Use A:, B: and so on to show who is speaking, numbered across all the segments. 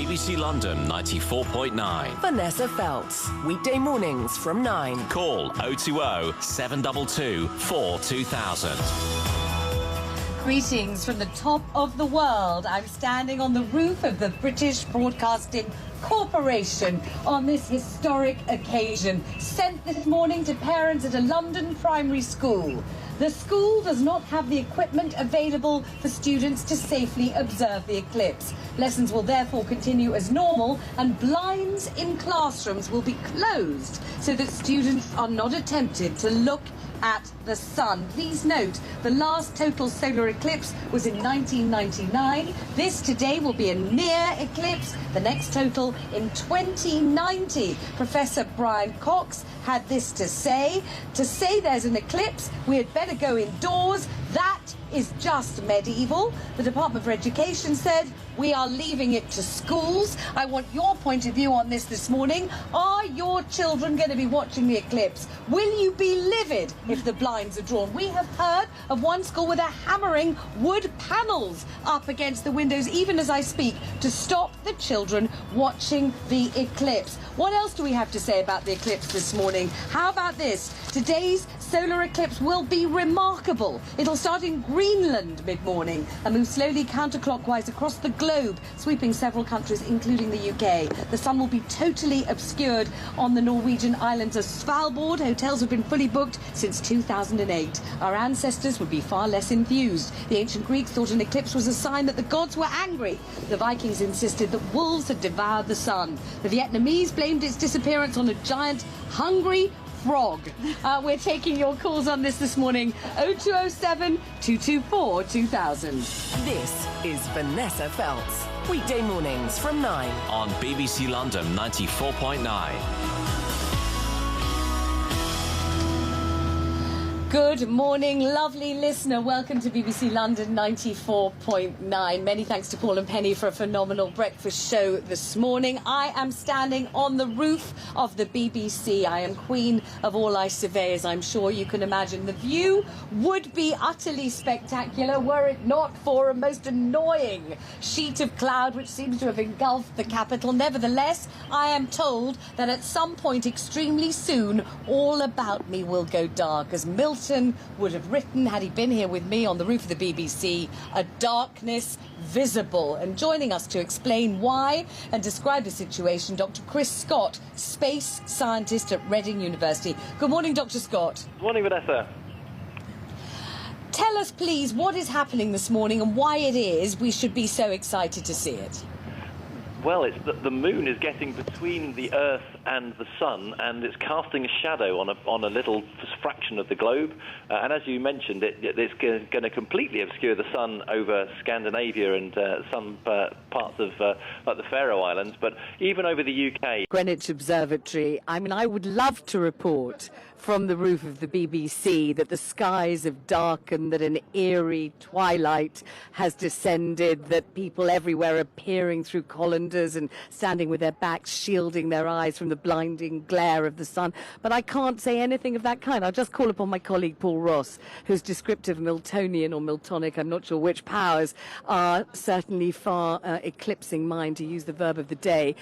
A: BBC London 94.9.
B: Vanessa Feltz, weekday mornings from 9.
A: Call 020 722 42000.
C: Greetings from the top of the world. I'm standing on the roof of the British Broadcasting Corporation on this historic occasion, sent this morning to parents at a London primary school. The school does not have the equipment available for students to safely observe the eclipse. Lessons will therefore continue as normal, and blinds in classrooms will be closed so that students are not attempted to look at the sun. Please note, the last total solar eclipse was in 1999. This today will be a near eclipse, the next total in 2090. Professor Brian Cox had this to say. To say there's an eclipse, we had better go indoors. That is just medieval. The Department for Education said, we are leaving it to schools. I want your point of view on this morning. Are your children going to be watching the eclipse? Will you be livid if the blinds are drawn? We have heard of one school where they're hammering wood panels up against the windows, even as I speak, to stop the children watching the eclipse. What else do we have to say about the eclipse this morning? How about this? Today's solar eclipse will be remarkable. It'll start in Greenland mid-morning and move slowly counterclockwise across the globe, sweeping several countries, including the UK. The sun will be totally obscured on the Norwegian islands of Svalbard. Hotels have been fully booked since 2008. Our ancestors would be far less enthused. The ancient Greeks thought an eclipse was a sign that the gods were angry. The Vikings insisted that wolves had devoured the sun. The Vietnamese blamed its disappearance on a giant hungry frog. We're taking your calls on this morning. 0207 224 2000.
B: This is Vanessa Feltz, weekday mornings from 9.
A: On BBC London 94.9.
C: Good morning, lovely listener. Welcome to BBC London 94.9. Many thanks to Paul and Penny for a phenomenal breakfast show this morning. I am standing on the roof of the BBC. I am queen of all I survey, as I'm sure you can imagine. The view would be utterly spectacular were it not for a most annoying sheet of cloud which seems to have engulfed the capital. Nevertheless, I am told that at some point extremely soon, all about me will go dark, as Milton would have written, had he been here with me on the roof of the BBC, a darkness visible. And joining us to explain why and describe the situation, Dr. Chris Scott, space scientist at Reading University. Good morning, Dr. Scott.
D: Good morning, Vanessa.
C: Tell us, please, what is happening this morning and why it is we should be so excited to see it.
D: Well, it's the moon is getting between the Earth and the sun, and it's casting a shadow on a little fraction of the globe. And as you mentioned, it's going to completely obscure the sun over Scandinavia and some parts of like the Faroe Islands, but even over the UK.
C: Greenwich Observatory. I mean, I would love to report from the roof of the BBC that the skies have darkened, that an eerie twilight has descended, that people everywhere are peering through colanders and standing with their backs shielding their eyes from the blinding glare of the sun. But I can't say anything of that kind. I'll just call upon my colleague Paul Ross, whose descriptive Miltonian or Miltonic, I'm not sure which powers, are certainly far eclipsing mine, to use the verb of the day.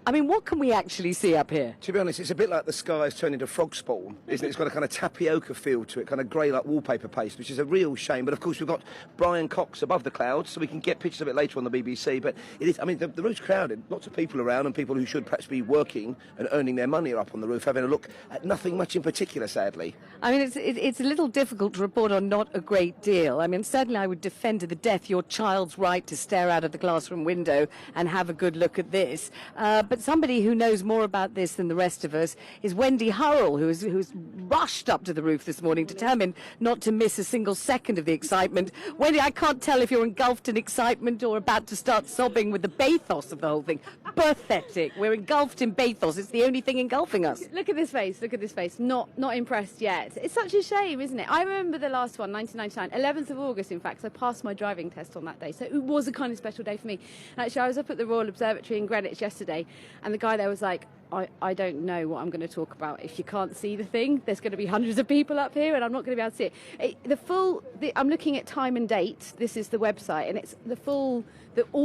C: I mean, what can we actually see up here?
E: To be honest, it's a bit like the sky's turned into frog spawn, isn't it? It's got a kind of tapioca feel to it, kind of grey like wallpaper paste, which is a real shame. But of course, we've got Brian Cox above the clouds, so we can get pictures of it later on the BBC. But it is, I mean, the roof's crowded, lots of people around, and people who should perhaps be working and earning their money are up on the roof, having a look at nothing much in particular, sadly.
C: I mean, it's a little difficult to report on not a great deal. I mean, certainly I would defend to the death your child's right to stare out of the classroom window and have a good look at this. But somebody who knows more about this than the rest of us is Wendy Hurrell, who's rushed up to the roof this morning, determined not to miss a single second of the excitement. Wendy, I can't tell if you're engulfed in excitement or about to start sobbing with the bathos of the whole thing. Pathetic. We're engulfed in bathos. It's the only thing engulfing us.
F: Look at this face. Look at this face. Not impressed yet. It's such a shame, isn't it? I remember the last one, 1999, 11th of August, in fact. So I passed my driving test on that day. So it was a kind of special day for me. And actually, I was up at the Royal Observatory in Greenwich yesterday, and the guy there was like, I don't know what I'm going to talk about. If you can't see the thing, there's going to be hundreds of people up here and I'm not going to be able to see it. I'm looking at time and date. This is the website, and it's all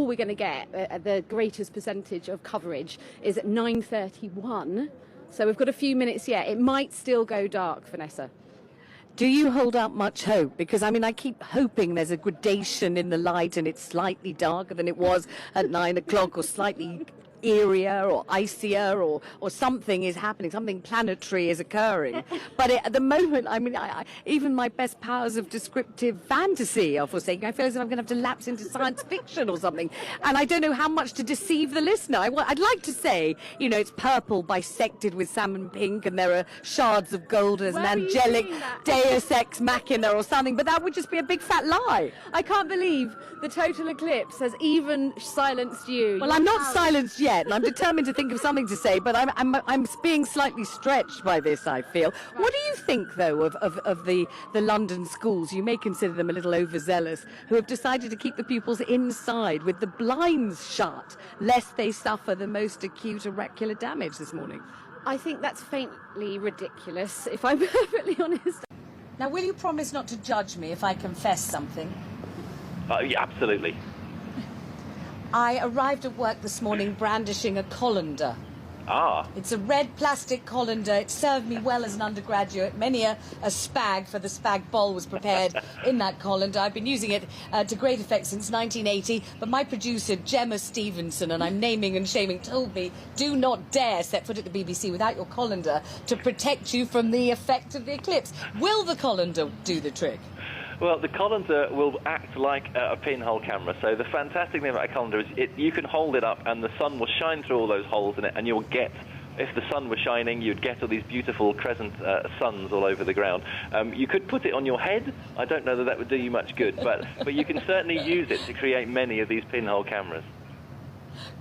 F: we're going to get, the greatest percentage of coverage is at 9:31. So we've got a few minutes yet. It might still go dark, Vanessa.
B: Do you hold out much hope? Because, I mean, I keep hoping there's a gradation in the light and it's slightly darker than it was at 9 o'clock, or slightly eerier or icier, or something is happening, something planetary is occurring. But at the moment, I mean, even my best powers of descriptive fantasy are forsaken. I feel as if I'm going to have to lapse into science fiction or something. And I don't know how much to deceive the listener. I'd like to say, it's purple bisected with salmon pink and there are shards of gold as an angelic deus ex machina or something, but that would just be a big fat lie.
F: I can't believe the total eclipse has even silenced you.
B: Well, I'm not silenced yet, and I'm determined to think of something to say, but I'm being slightly stretched by this, I feel. What do you think, though, of the London schools? You may consider them a little overzealous, who have decided to keep the pupils inside with the blinds shut, lest they suffer the most acute auricular damage this morning.
F: I think that's faintly ridiculous, if I'm perfectly honest.
C: Now, will you promise not to judge me if I confess something?
D: Yeah, absolutely.
C: I arrived at work this morning brandishing a colander.
D: Ah.
C: It's a red plastic colander. It served me well as an undergraduate. Many a spag for the spag bowl was prepared in that colander. I've been using it to great effect since 1980, but my producer, Gemma Stevenson, and I'm naming and shaming, told me, do not dare set foot at the BBC without your colander to protect you from the effect of the eclipse. Will the colander do the trick?
D: Well, the colander will act like a pinhole camera. So the fantastic thing about a colander is you can hold it up and the sun will shine through all those holes in it, and you'll get, if the sun was shining, you'd get all these beautiful crescent suns all over the ground. You could put it on your head. I don't know that would do you much good, but you can certainly use it to create many of these pinhole cameras.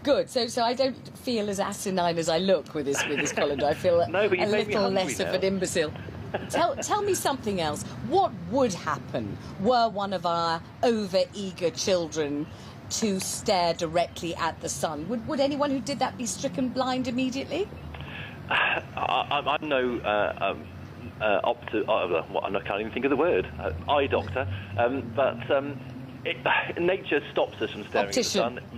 C: Good. So I don't feel as asinine as I look with this colander. I feel
D: No, but
C: a
D: you made me
C: little
D: hungry
C: less
D: now.
C: of an imbecile. Tell me something else. What would happen were one of our over-eager children to stare directly at the sun? Would anyone who did that be stricken blind immediately?
D: I'm no I can't even think of the word, eye doctor, nature stops us from staring
C: Optician.
D: at the sun.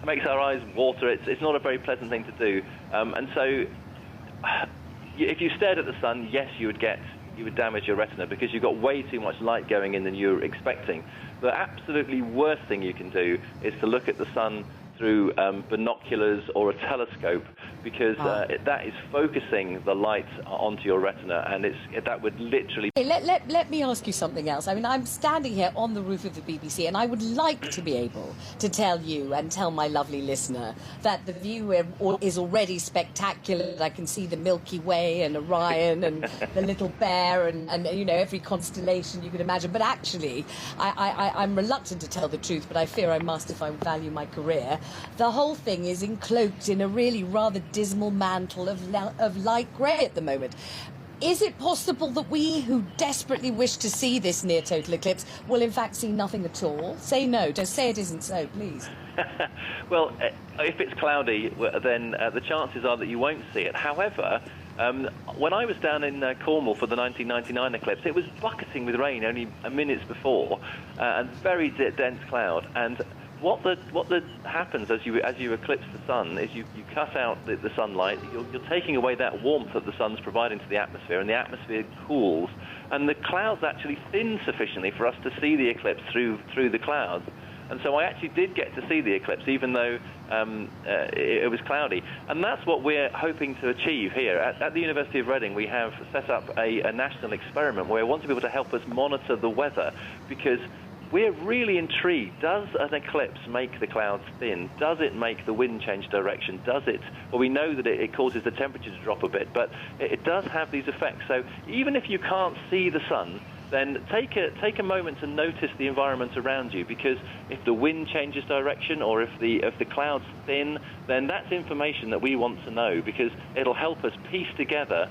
D: Makes our eyes water. It's not a very pleasant thing to do, and so if you stared at the sun, yes, you would damage your retina because you've got way too much light going in than you're expecting. The absolutely worst thing you can do is to look at the sun through binoculars or a telescope, because that is focusing the light onto your retina, and that would literally...
C: Hey, let me ask you something else. I mean, I'm standing here on the roof of the BBC, and I would like to be able to tell you and tell my lovely listener that the view is already spectacular. I can see the Milky Way and Orion and the Little Bear and every constellation you could imagine. But actually, I'm reluctant to tell the truth, but I fear I must if I value my career. The whole thing is encloaked in a really rather dismal mantle of light grey at the moment. Is it possible that we who desperately wish to see this near total eclipse will in fact see nothing at all? Say no. Don't say it isn't so, please.
D: Well, if it's cloudy, then the chances are that you won't see it. However, when I was down in Cornwall for the 1999 eclipse, it was bucketing with rain only minutes before, and very dense cloud. And what happens as you eclipse the sun is you cut out the sunlight. You're taking away that warmth that the sun's providing to the atmosphere, and the atmosphere cools, and the clouds actually thin sufficiently for us to see the eclipse through the clouds. And so I actually did get to see the eclipse, even though it was cloudy. And that's what we're hoping to achieve here. At the University of Reading, we have set up a national experiment where we want to be able to help us monitor the weather, because we're really intrigued. Does an eclipse make the clouds thin? Does it make the wind change direction? Does it? Well, we know that it causes the temperature to drop a bit, but it does have these effects. So even if you can't see the sun, then take a moment to notice the environment around you, because if the wind changes direction or if the clouds thin, then that's information that we want to know, because it'll help us piece together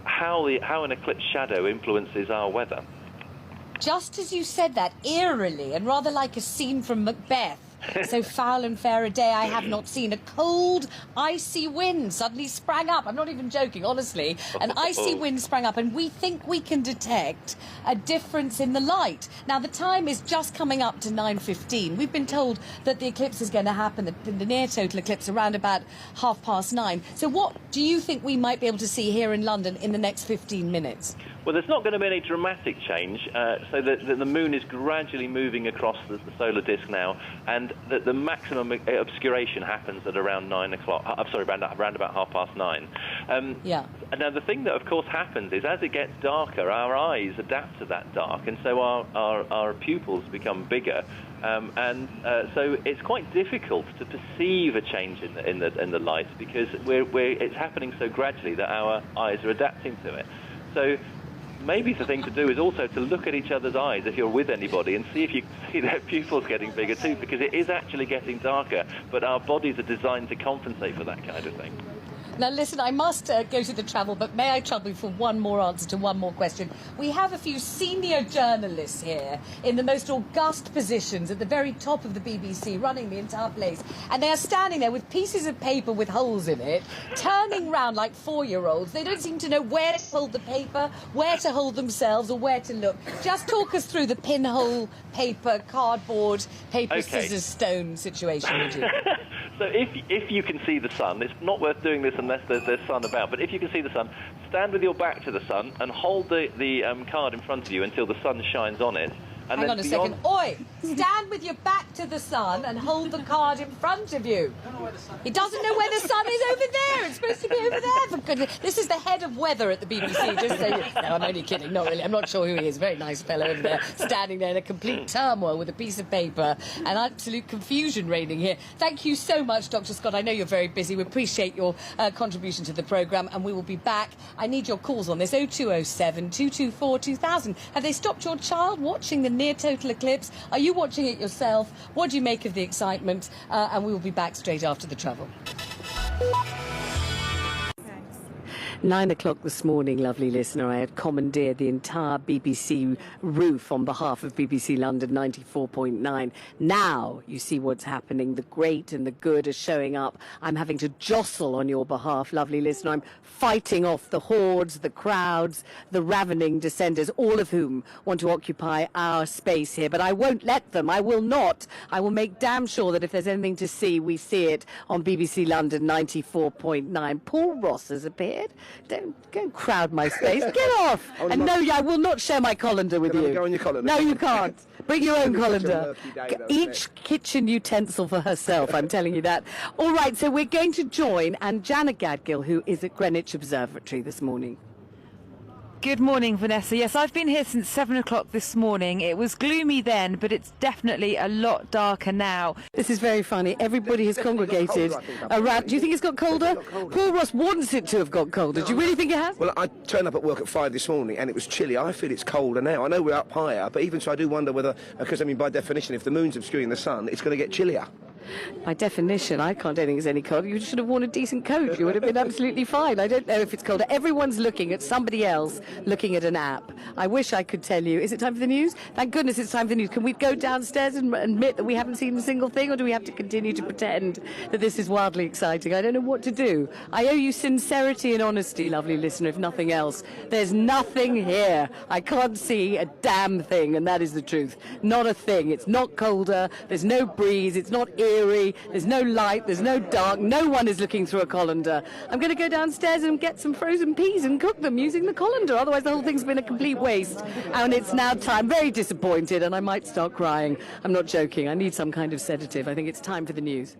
D: how an eclipse shadow influences our weather.
C: Just as you said that, eerily and rather like a scene from Macbeth, So foul and fair a day I have not seen. A cold, icy wind suddenly sprang up. I'm not even joking, honestly. An icy wind sprang up, and we think we can detect a difference in the light. Now, the time is just coming up to 9:15. We've been told that the eclipse is going to happen, the near total eclipse, around about 9:30. So what do you think we might be able to see here in London in the next 15 minutes?
D: Well, there's not going to be any dramatic change, so the moon is gradually moving across the solar disk now, and the maximum obscuration happens at around 9 o'clock. Around about 9:30.
C: Yeah.
D: Now, the thing that, of course, happens is as it gets darker, our eyes adapt to that dark, and so our pupils become bigger, so it's quite difficult to perceive a change in the light because it's happening so gradually that our eyes are adapting to it. So maybe the thing to do is also to look at each other's eyes if you're with anybody and see if you see their pupils getting bigger too, because it is actually getting darker, but our bodies are designed to compensate for that kind of thing.
C: Now, listen, I must go to the travel, but may I trouble you for one more answer to one more question? We have a few senior journalists here in the most august positions at the very top of the BBC, running the entire place, and they are standing there with pieces of paper with holes in it, turning round like 4-year-olds. They don't seem to know where to hold the paper, where to hold themselves, or where to look. Just talk us through the pinhole paper, cardboard, paper, scissors, stone situation, would you?
D: So if you can see the sun, it's not worth doing this unless there's sun about, but if you can see the sun, stand with your back to the sun and hold the card in front of you until the sun shines on it. And
C: Hang on a second. Oi! Stand with your back to the sun and hold the card in front of you. He doesn't know where the sun is over there. It's supposed to be over there. For goodness. This is the head of weather at the BBC. Just so you... No, I'm only kidding. Not really. I'm not sure who he is. Very nice fellow over there, standing there in a complete turmoil with a piece of paper and absolute confusion reigning here. Thank you so much, Dr. Scott. I know you're very busy. We appreciate your contribution to the programme, and we will be back. I need your calls on this 0207 224 2000. Have they stopped your child watching the near total eclipse? Are you watching it yourself? What do you make of the excitement? And we will be back straight after the travel.
B: 9 o'clock this morning, lovely listener, I had commandeered the entire BBC roof on behalf of BBC London 94.9. Now you see what's happening. The great and the good are showing up. I'm having to jostle on your behalf, lovely listener. I'm fighting off the hordes, the crowds, the ravening descenders, all of whom want to occupy our space here. But I won't let them. I will not. I will make damn sure that if there's anything to see, we see it on BBC London 94.9. Paul Ross has appeared. Don't go and crowd my space. Get off! And no, I will not share my colander with you.
E: Go on your colander?
B: No, you can't. Bring your own colander.
E: Day, though,
B: Each kitchen utensil for herself, I'm telling you that. All right, so we're going to join Janet Gadgill, who is at Greenwich Observatory this morning.
G: Good morning, Vanessa. Yes, I've been here since 7 o'clock this morning. It was gloomy then, but it's definitely a lot darker now.
B: This is very funny. Everybody has congregated around. Do you think it's got colder? Paul Ross wants it to have got colder. Do you really think it has?
E: Well, I turned up at work at 5 this morning and it was chilly. I feel it's colder now. I know we're up higher, but even so I do wonder whether, because I mean by definition, if the moon's obscuring the sun, it's going to get chillier.
B: By definition, I can't think it's any colder. You should have worn a decent coat. You would have been absolutely fine. I don't know if it's colder. Everyone's looking at somebody else looking at an app. I wish I could tell you. Is it time for the news? Thank goodness it's time for the news. Can we go downstairs and admit that we haven't seen a single thing, or do we have to continue to pretend that this is wildly exciting? I don't know what to do. I owe you sincerity and honesty, lovely listener, if nothing else. There's nothing here. I can't see a damn thing, and that is the truth. Not a thing. It's not colder. There's no breeze. It's not eerie. There's no light, there's no dark, no one is looking through a colander. I'm going to go downstairs and get some frozen peas and cook them using the colander, otherwise the whole thing's been a complete waste. And it's now time, very disappointed, and I might start crying. I'm not joking, I need some kind of sedative. I think it's time for the news.